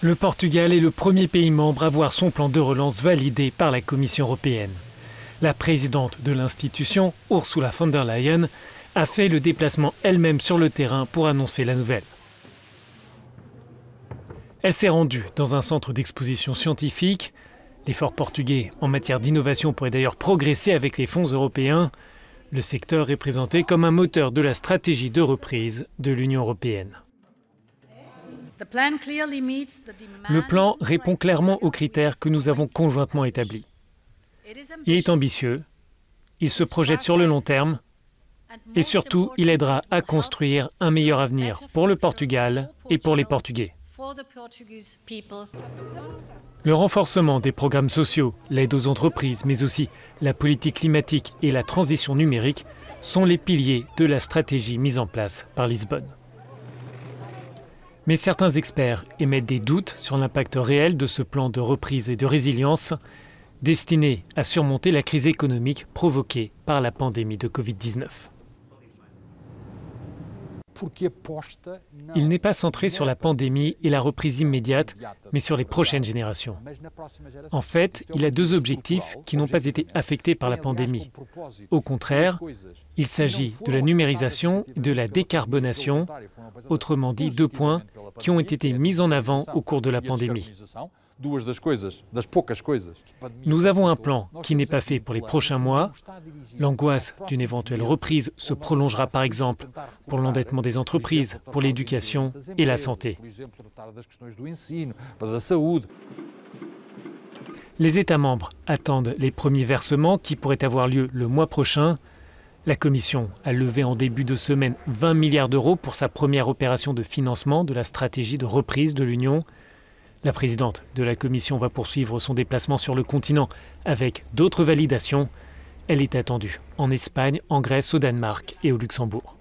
Le Portugal est le premier pays membre à voir son plan de relance validé par la Commission européenne. La présidente de l'institution, Ursula von der Leyen, a fait le déplacement elle-même sur le terrain pour annoncer la nouvelle. Elle s'est rendue dans un centre d'exposition scientifique. L'effort portugais en matière d'innovation pourrait d'ailleurs progresser avec les fonds européens. Le secteur est présenté comme un moteur de la stratégie de reprise de l'Union européenne. Le plan répond clairement aux critères que nous avons conjointement établis. Il est ambitieux, il se projette sur le long terme et surtout, il aidera à construire un meilleur avenir pour le Portugal et pour les Portugais. Le renforcement des programmes sociaux, l'aide aux entreprises, mais aussi la politique climatique et la transition numérique sont les piliers de la stratégie mise en place par Lisbonne. Mais certains experts émettent des doutes sur l'impact réel de ce plan de reprise et de résilience destiné à surmonter la crise économique provoquée par la pandémie de Covid-19. Il n'est pas centré sur la pandémie et la reprise immédiate, mais sur les prochaines générations. En fait, il a deux objectifs qui n'ont pas été affectés par la pandémie. Au contraire, il s'agit de la numérisation et de la décarbonation, autrement dit 2 points qui ont été mis en avant au cours de la pandémie. Nous avons un plan qui n'est pas fait pour les prochains mois. L'angoisse d'une éventuelle reprise se prolongera par exemple pour l'endettement des entreprises, pour l'éducation et la santé. Les États membres attendent les premiers versements qui pourraient avoir lieu le mois prochain. La Commission a levé en début de semaine 20 milliards d'euros pour sa première opération de financement de la stratégie de reprise de l'Union. La présidente de la Commission va poursuivre son déplacement sur le continent avec d'autres validations. Elle est attendue en Espagne, en Grèce, au Danemark et au Luxembourg.